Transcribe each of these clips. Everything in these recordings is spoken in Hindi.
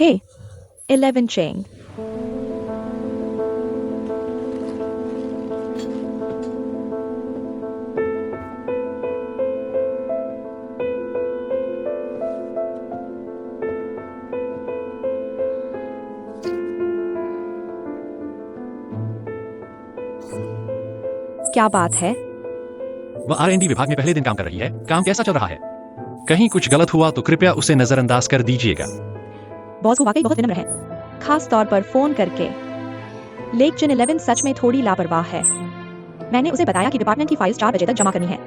हे 11 चेंग। क्या बात है? वह R&D विभाग में पहले दिन काम कर रही है। काम कैसा चल रहा है? कहीं कुछ गलत हुआ तो कृपया उसे नजरअंदाज कर दीजिएगा। बॉस को वाकई बहुत विनम्र है, खास तौर पर फोन करके। लेकिन 11 सच में थोड़ी लापरवाह है। मैंने उसे बताया कि डिपार्टमेंट की फाइल्स 4 बजे तक जमा करनी है।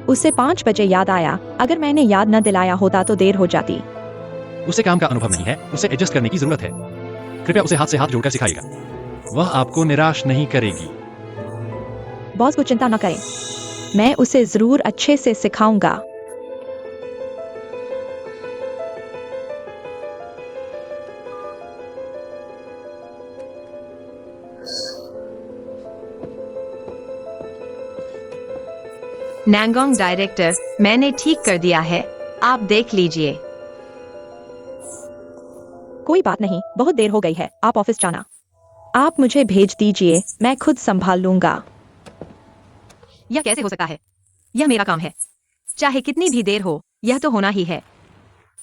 उसे 5 बजे याद आया। अगर मैंने याद न दिलाया होता तो देर हो जाती। उसे काम का अनुभव नहीं है, उसे एडजस्ट करने की जरूरत है। कृपया उसे हाथ से हाथ जोड़कर सिखाइएगा। वह आपको निराश नहीं करेगी। बॉस को चिंता न करें, मैं उसे जरूर अच्छे से सिखाऊंगा। नैंगोंग डायरेक्टर, मैंने ठीक कर दिया है, आप देख लीजिए। कोई बात नहीं, बहुत देर हो गई है, आप ऑफिस जाना। आप मुझे भेज दीजिए, मैं खुद संभाल लूंगा। यह कैसे हो सकता है? यह मेरा काम है, चाहे कितनी भी देर हो, यह तो होना ही है।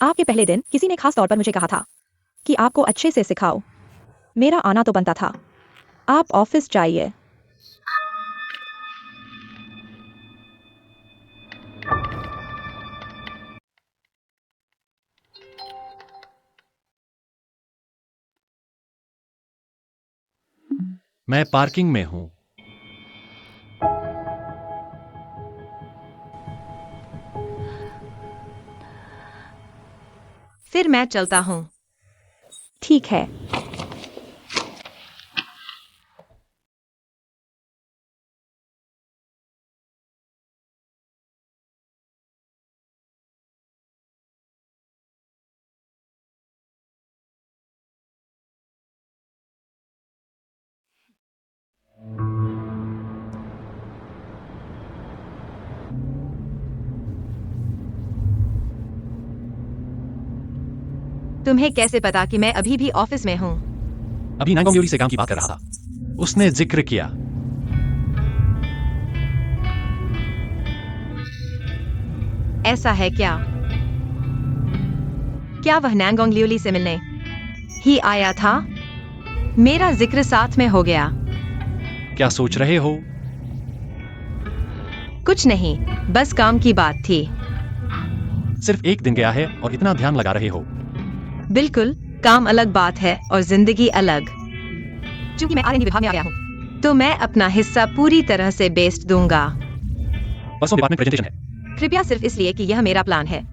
आपके पहले दिन किसी ने खास तौर पर मुझे कहा था कि आपको अच्छे से सिखाओ। मेरा आना तो बनता था। आप ऑफिस जाइए। मैं पार्किंग में हूँ। फिर मैं चलता हूँ। ठीक है। तुम्हें कैसे पता कि मैं अभी भी ऑफिस में हूँ? अभी नैंगोंग ल्यूली से काम की बात कर रहा था। उसने जिक्र किया। ऐसा है क्या? क्या वह नैंगोंग ल्यूली से मिलने ही आया था? मेरा जिक्र साथ में हो गया। क्या सोच रहे हो? कुछ नहीं, बस काम की बात थी। सिर्फ एक दिन गया है और इतना ध्यान लगा रहे हो। बिल्कुल, काम अलग बात है और जिंदगी अलग। चूंकि मैं R&D विभाग में आ गया हूँ, तो मैं अपना हिस्सा पूरी तरह से बेस्ट दूंगा। परसों डिपार्टमेंट प्रेजेंटेशन है। कृपया सिर्फ इसलिए कि यह मेरा प्लान है,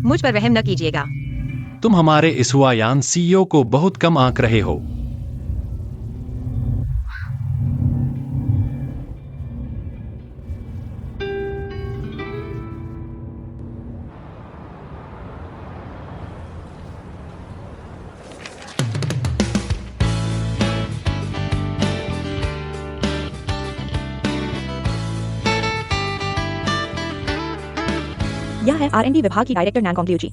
मुझ पर रहम न कीजिएगा। तुम हमारे इस हुआयान CEO को बहुत कम आंक रहे हो। यह है R&D विभाग की डायरेक्टर नैंगोंग ल्यूजी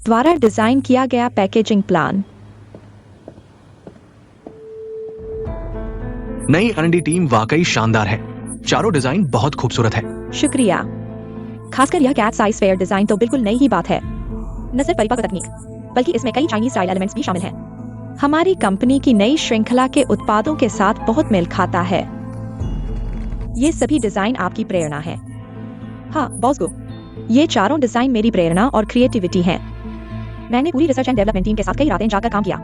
द्वारा डिजाइन किया गया पैकेजिंग प्लान। नई R&D टीम वाकई शानदार है। चारों डिजाइन बहुत खूबसूरत है। शुक्रिया। खासकर यह कैट साइज फेयर डिजाइन तो बिल्कुल नई ही बात है। न सिर्फ परिपक्व तकनीक, बल्कि इसमें कई चाइनीज स्टाइल एलिमेंट्स भी शामिल हैं। हमारी कंपनी की नई श्रृंखला के उत्पादों के साथ बहुत मेल खाता है। ये सभी डिजाइन आपकी प्रेरणा है। हाँ बॉस को, ये चारों डिजाइन मेरी प्रेरणा और क्रिएटिविटी हैं। मैंने पूरी रिसर्च एंड डेवलपमेंट टीम के साथ कई रातें जाकर काम किया।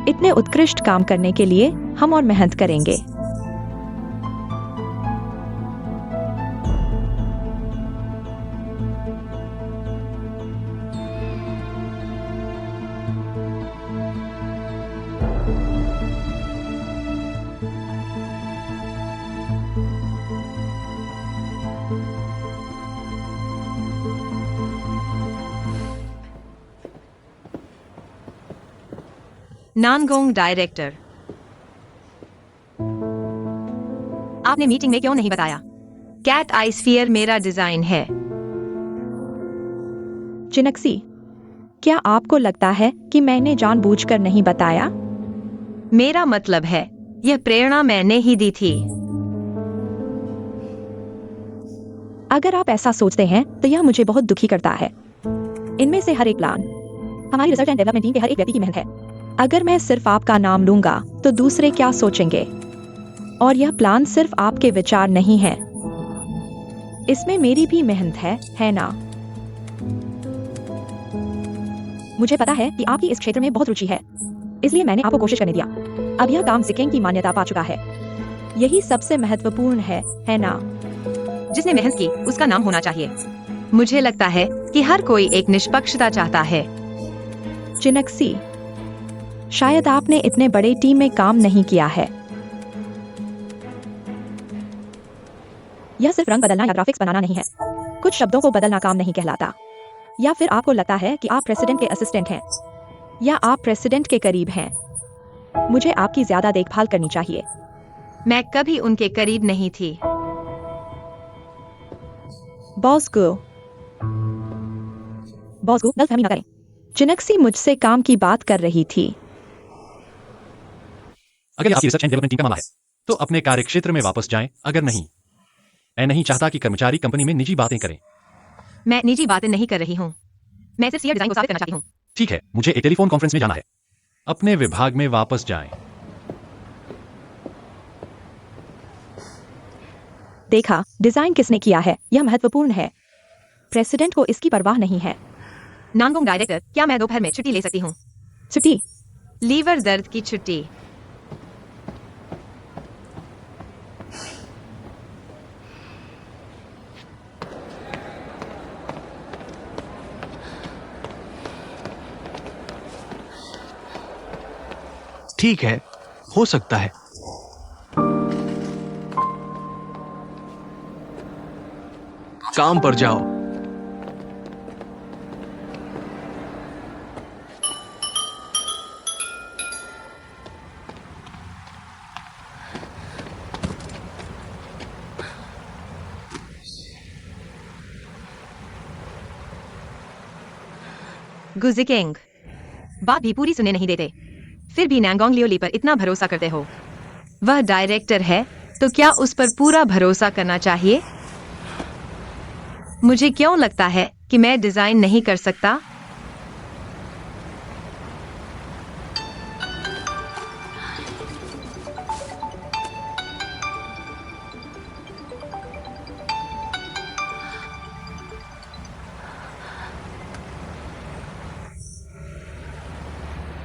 इतने उत्कृष्ट काम करने के लिए हम और मेहनत करेंगे। नानगोंग डायरेक्टर, आपने मीटिंग में क्यों नहीं बताया? कैट आई स्फीयर मेरा डिजाइन है। चिनक्सी, क्या आपको लगता है कि मैंने जानबूझकर नहीं बताया? मेरा मतलब है, यह प्रेरणा मैंने ही दी थी। अगर आप ऐसा सोचते हैं तो यह मुझे बहुत दुखी करता है। इनमें से हर एक प्लान हमारी रिसर्च एंड डेवलपमेंट टीम के हर एक व्यक्ति की मेहनत है। अगर मैं सिर्फ आपका नाम लूंगा तो दूसरे क्या सोचेंगे? और यह प्लान सिर्फ आपके विचार नहीं है, इसमें मेरी भी मेहनत है ना? मुझे पता है कि आपकी इस क्षेत्र में बहुत रुचि है, इसलिए मैंने आपको कोशिश करने दिया। अब यह काम सिकेंग की मान्यता पा चुका है। यही सबसे महत्वपूर्ण है ना? जिसने मेहनत की उसका नाम होना चाहिए। मुझे लगता है कि हर कोई एक निष्पक्षता चाहता है। चिनक्सी, शायद आपने इतने बड़े टीम में काम नहीं किया है। यह सिर्फ रंग बदलना या ग्राफिक्स बनाना नहीं है। कुछ शब्दों को बदलना काम नहीं कहलाता। या फिर आपको लगता है कि आप प्रेसिडेंट के असिस्टेंट हैं, या आप प्रेसिडेंट के करीब हैं। मुझे आपकी ज्यादा देखभाल करनी चाहिए। मैं कभी उनके करीब नहीं थी। बॉस को गलतफहमी न करें। चिनक्सी मुझसे काम की बात कर रही थी। अगर आपकी रिसर्च एंड डेवलपमेंट टीम का मामला है तो अपने कार्यक्षेत्र में वापस जाएं। अगर नहीं, मैं नहीं चाहता कि कर्मचारी कंपनी में निजी बातें करें। मैं निजी बातें नहीं कर रही हूँ। मैं सिर्फ डिजाइन को साबित करना चाहती हूँ। ठीक है, मुझे एक टेलीफोन कॉन्फ्रेंस में जाना है। अपने विभाग में वापस जाएं। देखा, डिजाइन किसने किया है यह महत्वपूर्ण है। प्रेसिडेंट को इसकी परवाह नहीं है। नांगोंग डायरेक्टर, क्या मैं दोपहर में छुट्टी ले सकती हूँ? छुट्टी? लीवर दर्द की छुट्टी। ठीक है, हो सकता है। काम पर जाओ। गुजिकेंग, बात भी पूरी सुने नहीं देते, फिर भी नांगोंग लियोली पर इतना भरोसा करते हो। वह डायरेक्टर है तो क्या उस पर पूरा भरोसा करना चाहिए? मुझे क्यों लगता है कि मैं डिजाइन नहीं कर सकता?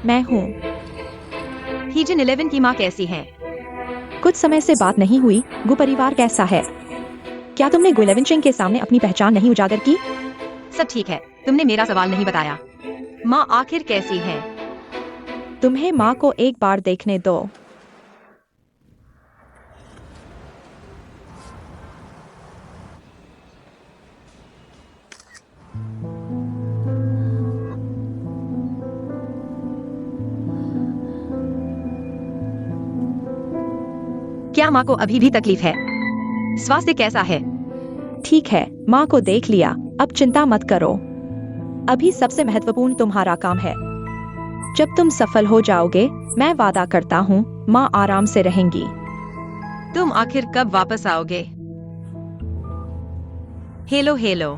मैं हूँ। हीजन 11 की माँ कैसी है? कुछ समय से बात नहीं हुई। गु परिवार कैसा है? क्या तुमने गुइलेविनचिंग के सामने अपनी पहचान नहीं उजागर की? सब ठीक है, तुमने मेरा सवाल नहीं बताया। माँ आखिर कैसी है? तुम्हें माँ को एक बार देखने दो। क्या माँ को अभी भी तकलीफ है? स्वास्थ्य कैसा है? ठीक है, माँ को देख लिया, अब चिंता मत करो। अभी सबसे महत्वपूर्ण तुम्हारा काम है। जब तुम सफल हो जाओगे, मैं वादा करता हूँ, माँ आराम से रहेंगी। तुम आखिर कब वापस आओगे? Hello hello.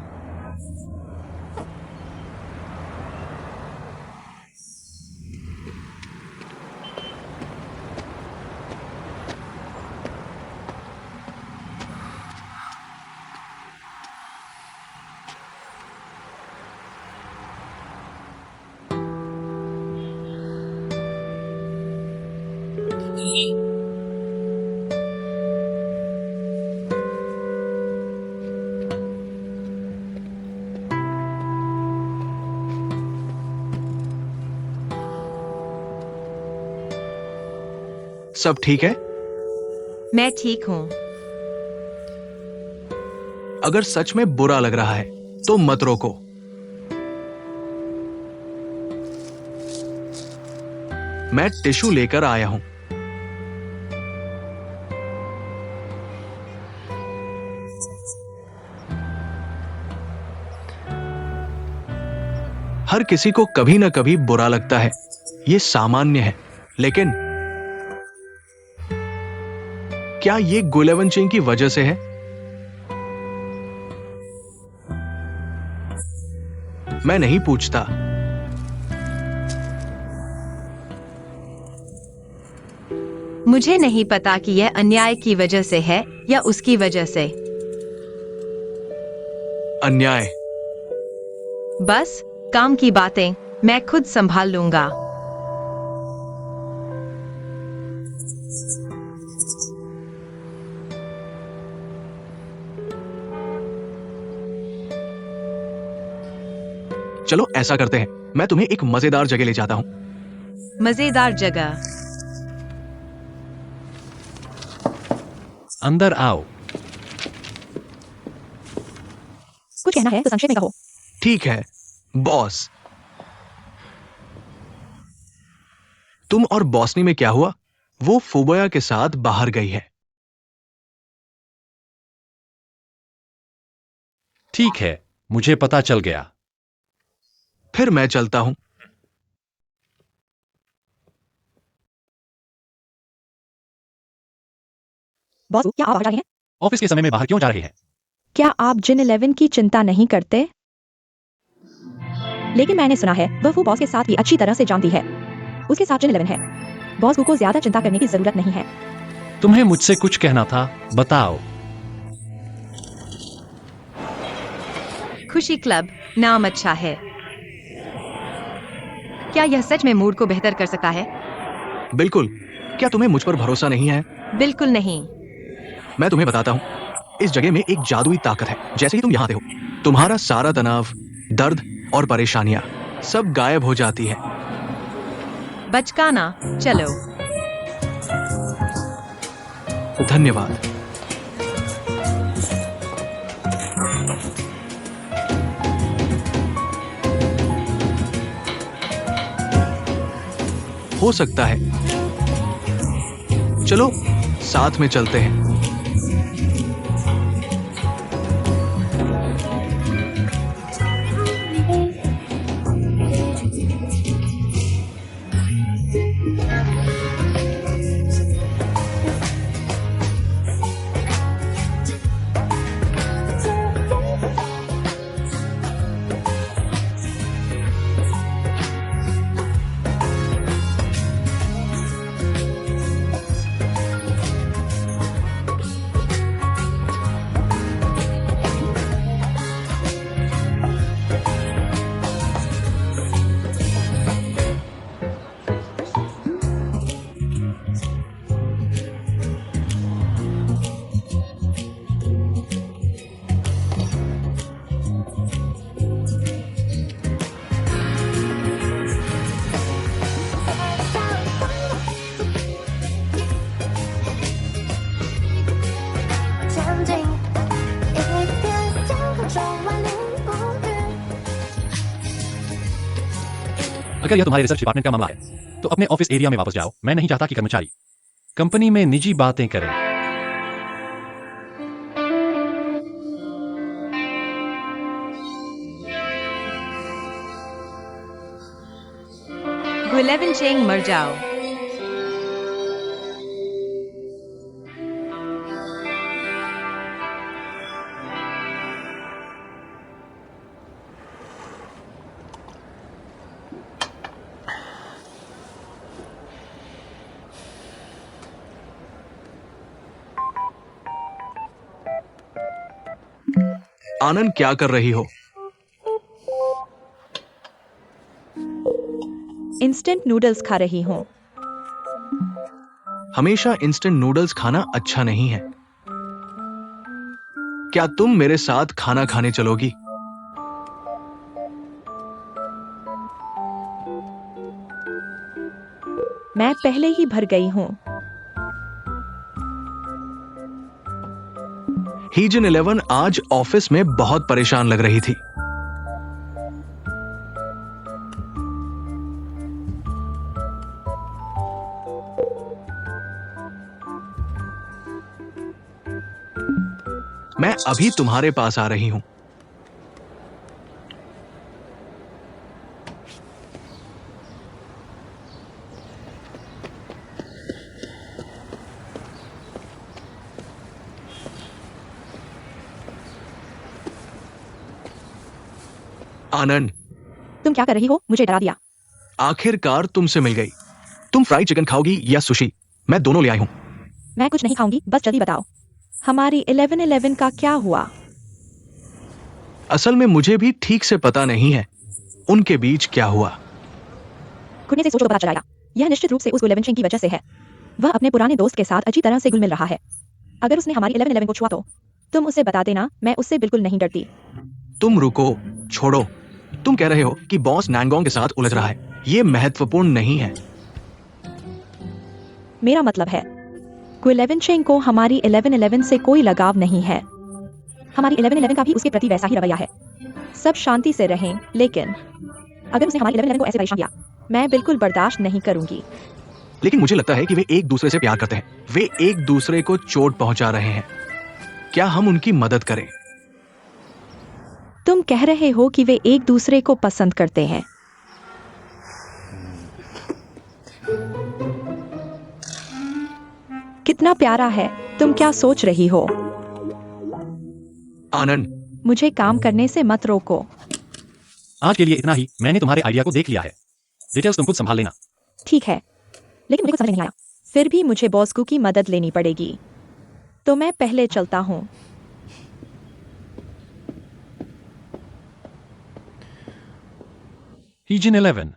सब ठीक है? मैं ठीक हूँ। अगर सच में बुरा लग रहा है तो मत रोको। मैं टिश्यू लेकर आया हूं। हर किसी को कभी ना कभी बुरा लगता है, ये सामान्य है। लेकिन क्या ये गुलेवन चेंग की वजह से है? मैं नहीं पूछता। मुझे नहीं पता कि यह अन्याय की वजह से है या उसकी वजह से। अन्याय। बस काम की बातें मैं खुद संभाल लूंगा। चलो ऐसा करते हैं, मैं तुम्हें एक मजेदार जगह ले जाता हूं। मजेदार जगह। अंदर आओ। कुछ कहना है तो संक्षेप में कहो। ठीक है बॉस। तुम और बॉसनी में क्या हुआ? वो फुबोया के साथ बाहर गई है। ठीक है, मुझे पता चल गया। फिर मैं चलता हूं। बॉस, क्या आप बाहर जा रहे हैं? ऑफिस के समय में बाहर क्यों जा रहे हैं? क्या आप जिन 11 की चिंता नहीं करते? लेकिन मैंने सुना है वह बॉस के साथ भी अच्छी तरह से जानती है। उसके साथ जिन 11 है। बॉस को ज्यादा चिंता करने की जरूरत नहीं है। तुम्हें मुझसे कुछ कहना था, बताओ। खुशी क्लब नाम अच्छा है। क्या यह सच में मूड को बेहतर कर सकता है? बिल्कुल। क्या तुम्हें मुझ पर भरोसा नहीं है? बिल्कुल नहीं। मैं तुम्हें बताता हूं, इस जगह में एक जादुई ताकत है। जैसे ही तुम यहां आते हो, तुम्हारा सारा तनाव, दर्द और परेशानियां सब गायब हो जाती है। बचकाना, चलो। धन्यवाद। हो सकता है। चलो साथ में चलते हैं। अगर यह तुम्हारे रिसर्च डिपार्टमेंट का मामला है तो अपने ऑफिस एरिया में वापस जाओ। मैं नहीं चाहता कि कर्मचारी कंपनी में निजी बातें करें। गुलेवन चेंग मर जाओ। आनंद, क्या कर रही हो? इंस्टेंट नूडल्स खा रही हूँ। हमेशा इंस्टेंट नूडल्स खाना अच्छा नहीं है। क्या तुम मेरे साथ खाना खाने चलोगी? मैं पहले ही भर गई हूँ। हीजन 11 आज ऑफिस में बहुत परेशान लग रही थी। मैं अभी तुम्हारे पास आ रही हूं। आनंद, तुम क्या कर रही हो? मुझे डरा दिया। आखिरकार तुमसे मिल गई। तुम फ्राइड चिकन खाओगी या सुशी? मैं दोनों ले आई हूं। मैं कुछ नहीं खाऊंगी, बस जल्दी बताओ हमारी 11-11 का क्या हुआ? असल में मुझे भी ठीक से पता नहीं है उनके बीच क्या हुआ। घुटने से सोचो तो पता चलाएगा। यह निश्चित रूप से उस 11 की वजह से है। वह अपने पुराने दोस्त के साथ अच्छी तरह से घुल मिल रहा है। अगर उसने हमारी 11-11 को छुआ तो तुम उसे बता देना, मैं उससे बिल्कुल नहीं डरती। तुम रुको, छोड़ो। तुम कह रहे हो कि बॉस नैंगोंग के साथ उलझ रहा है। ये महत्वपूर्ण नहीं है। मेरा मतलब है गुइलेवन को हमारी 11-11 से कोई लगाव नहीं है। हमारी 11-11 का भी उसके प्रति वैसा ही रवैया है। सब शांति से रहें, लेकिन अगर उसने हमारी 11-11 को ऐसे परेशान किया, मैं बिल्कुल बर्दाश्त नहीं करूंगी। लेकिन मुझे लगता है कि वे एक दूसरे से प्यार करते हैं। वे एक दूसरे को चोट पहुंचा रहे हैं। क्या हम उनकी मदद करें? तुम कह रहे हो कि वे एक दूसरे को पसंद करते हैं। कितना प्यारा है। तुम क्या सोच रही हो? आनंद, मुझे काम करने से मत रोको। आज के लिए इतना ही। मैंने तुम्हारे आइडिया को देख लिया है। डिटेल्स तुम खुद संभाल लेना। ठीक है, लेकिन मुझे कुछ समझ नहीं आया। फिर भी मुझे बॉस की मदद लेनी पड़ेगी, तो मैं पहले चलता हूँ। हीजिन 11।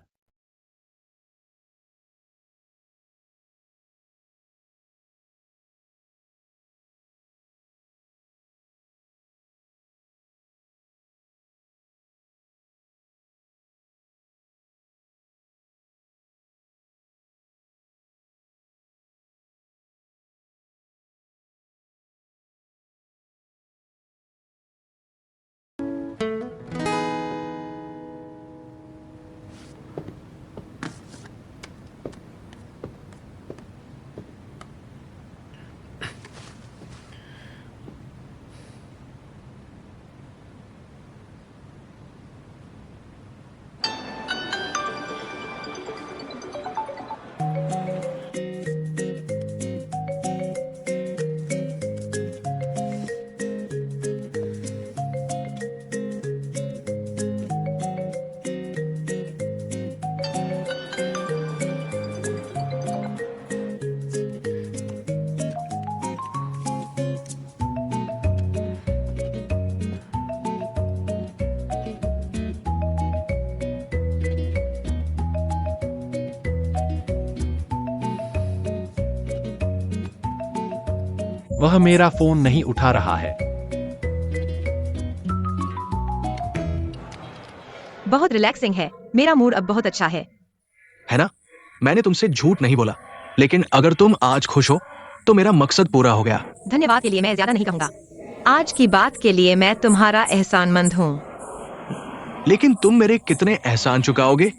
वह मेरा फोन नहीं उठा रहा है। बहुत रिलैक्सिंग है। मेरा मूड अब बहुत अच्छा है। है ना? मैंने तुमसे झूठ नहीं बोला। लेकिन अगर तुम आज खुश हो तो मेरा मकसद पूरा हो गया। धन्यवाद के लिए मैं ज्यादा नहीं कहूंगा। आज की बात के लिए मैं तुम्हारा एहसानमंद हूँ। लेकिन तुम मेरे कितने एहसान चुकाओगे?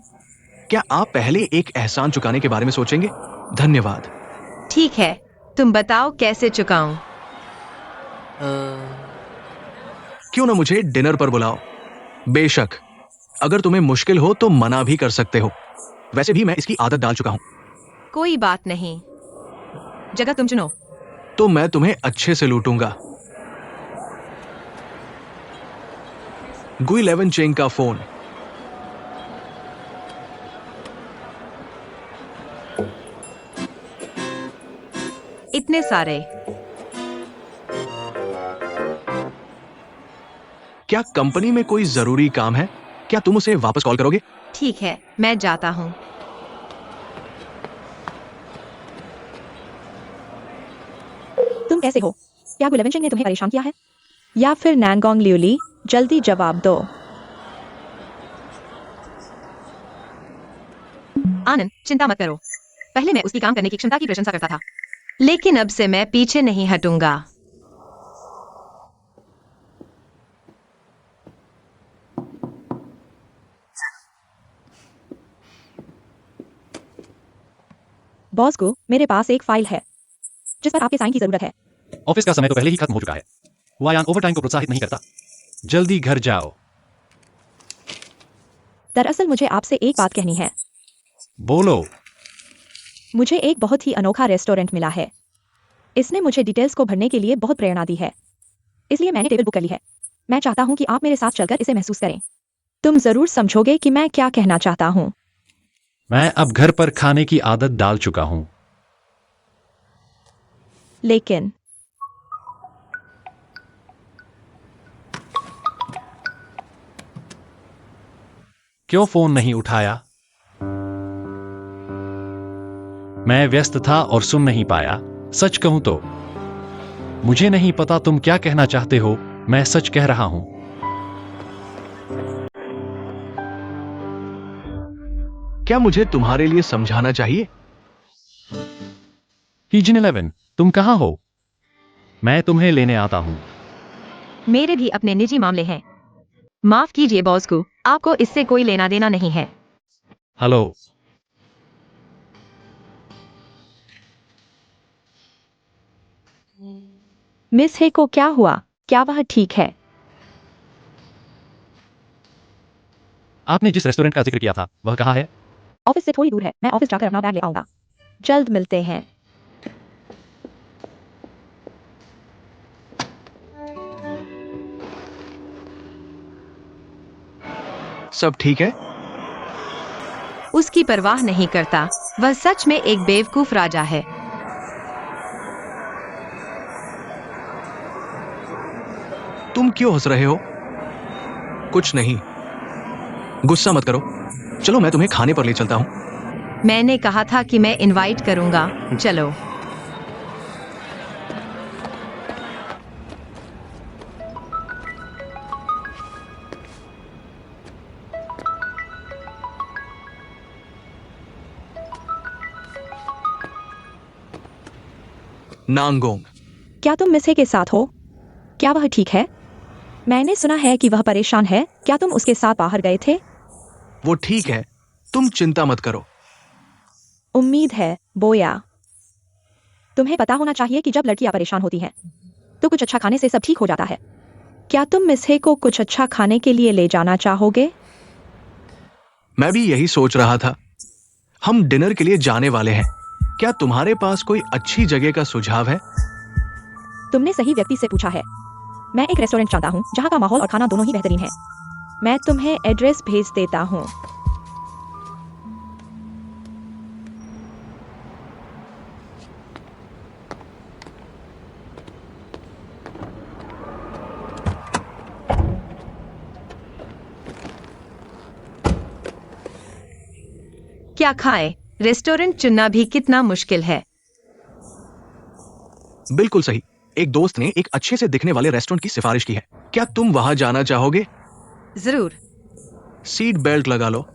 क्या आप पहले एक एहसान चुकाने के बारे में सोचेंगे? धन्यवाद। ठीक है, तुम बताओ कैसे चुकाऊं? क्यों ना मुझे डिनर पर बुलाओ। बेशक अगर तुम्हें मुश्किल हो तो मना भी कर सकते हो। वैसे भी मैं इसकी आदत डाल चुका हूं। कोई बात नहीं, जगह तुम चुनो। तो मैं तुम्हें अच्छे से लूटूंगा। गुइलेवन चेंग का फोन। इतने सारे। क्या कंपनी में कोई जरूरी काम है? क्या तुम उसे वापस कॉल करोगे? ठीक है, मैं जाता हूँ। तुम कैसे हो? क्या गुइलेवन ने तुम्हें परेशान किया है, या फिर नैंगोंग लियोली? जल्दी जवाब दो। आनंद, चिंता मत करो। पहले मैं उसकी काम करने की क्षमता की प्रशंसा करता था, लेकिन अब से मैं पीछे नहीं हटूंगा। बॉस को मेरे पास एक फाइल है जिस पर आपके साइन की जरूरत है। ऑफिस का समय तो पहले ही खत्म हो चुका है। वायान ओवरटाइम को प्रोत्साहित नहीं करता। जल्दी घर जाओ। दरअसल मुझे आपसे एक बात कहनी है। बोलो। मुझे एक बहुत ही अनोखा रेस्टोरेंट मिला है। इसने मुझे डिटेल्स को भरने के लिए बहुत प्रेरणा दी है, इसलिए मैंने टेबल बुक कर ली है। मैं चाहता हूं कि आप मेरे साथ चलकर इसे महसूस करें। तुम जरूर समझोगे कि मैं क्या कहना चाहता हूँ। मैं अब घर पर खाने की आदत डाल चुका हूं। लेकिन क्यों फोन नहीं उठाया? मैं व्यस्त था और सुन नहीं पाया। सच कहूं तो मुझे नहीं पता तुम क्या कहना चाहते हो। मैं सच कह रहा हूं। क्या मुझे तुम्हारे लिए समझाना चाहिए? हीजन 11, तुम कहां हो? मैं तुम्हें लेने आता हूं। मेरे भी अपने निजी मामले हैं। माफ कीजिए बॉस को, आपको इससे कोई लेना देना नहीं है। हेलो। मिस हे को क्या हुआ? क्या वह ठीक है? आपने जिस रेस्टोरेंट का जिक्र किया था वह कहाँ है? ऑफिस से थोड़ी दूर है। मैं ऑफिस जाकर अपना बैग ले आऊंगा। जल्द मिलते हैं। सब ठीक है? उसकी परवाह नहीं करता। वह सच में एक बेवकूफ राजा है। तुम क्यों हंस रहे हो? कुछ नहीं। गुस्सा मत करो। चलो मैं तुम्हें खाने पर ले चलता हूं। मैंने कहा था कि मैं इनवाइट करूंगा। चलो। नांगोंग। क्या तुम मिस हे के साथ हो? क्या वह ठीक है? मैंने सुना है कि वह परेशान है। क्या तुम उसके साथ बाहर गए थे? वो ठीक है, तुम चिंता मत करो। उम्मीद है, बोया। तुम्हें पता होना चाहिए कि जब लड़कियां परेशान होती हैं तो कुछ अच्छा खाने से सब ठीक हो जाता है। क्या तुम मिस हे को कुछ अच्छा खाने के लिए ले जाना चाहोगे? मैं भी यही सोच रहा था। हम डिनर के लिए जाने वाले हैं। क्या तुम्हारे पास कोई अच्छी जगह का सुझाव है? तुमने सही व्यक्ति से पूछा है। मैं एक रेस्टोरेंट चाहता हूँ जहाँ का माहौल और खाना दोनों ही बेहतरीन है। मैं तुम्हें एड्रेस भेज देता हूँ। क्या खाएं? रेस्टोरेंट चुनना भी कितना मुश्किल है। बिल्कुल सही। एक दोस्त ने एक अच्छे से दिखने वाले रेस्टोरेंट की सिफारिश की है। क्या तुम वहां जाना चाहोगे? जरूर। सीट बेल्ट लगा लो।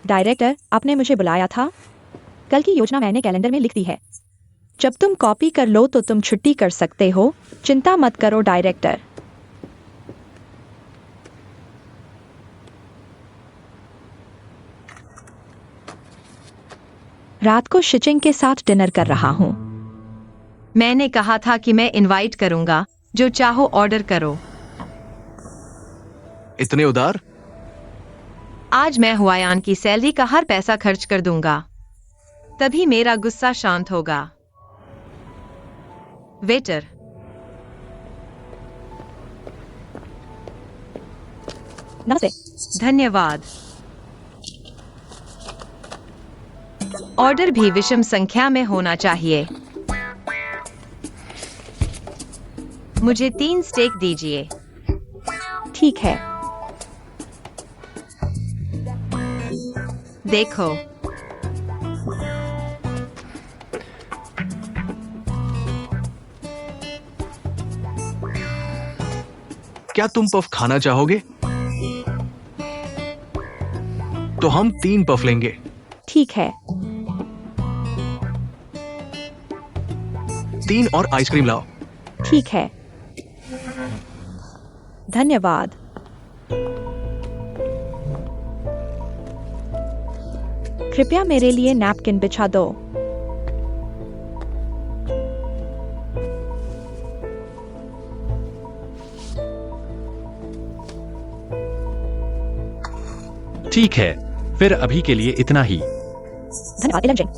डायरेक्टर, आपने मुझे बुलाया था। कल की योजना मैंने कैलेंडर में लिख दी है। जब तुम कॉपी कर लो तो तुम छुट्टी कर सकते हो। चिंता मत करो डायरेक्टर। रात को शिचिंग के साथ डिनर कर रहा हूँ। मैंने कहा था कि मैं इनवाइट करूंगा। जो चाहो ऑर्डर करो। इतने उदार? आज मैं हुआयान की सैलरी का हर पैसा खर्च कर दूंगा। तभी मेरा गुस्सा शांत होगा। वेटर। नमस्ते। धन्यवाद। ऑर्डर भी विषम संख्या में होना चाहिए। मुझे 3 स्टेक दीजिए। ठीक है। देखो। क्या तुम पफ खाना चाहोगे? तो हम 3 पफ लेंगे। ठीक है। 3 और आइसक्रीम लाओ। ठीक है, धन्यवाद। कृपया मेरे लिए नैपकिन बिछा दो। ठीक है, फिर अभी के लिए इतना ही। धन्यवाद इलंजन।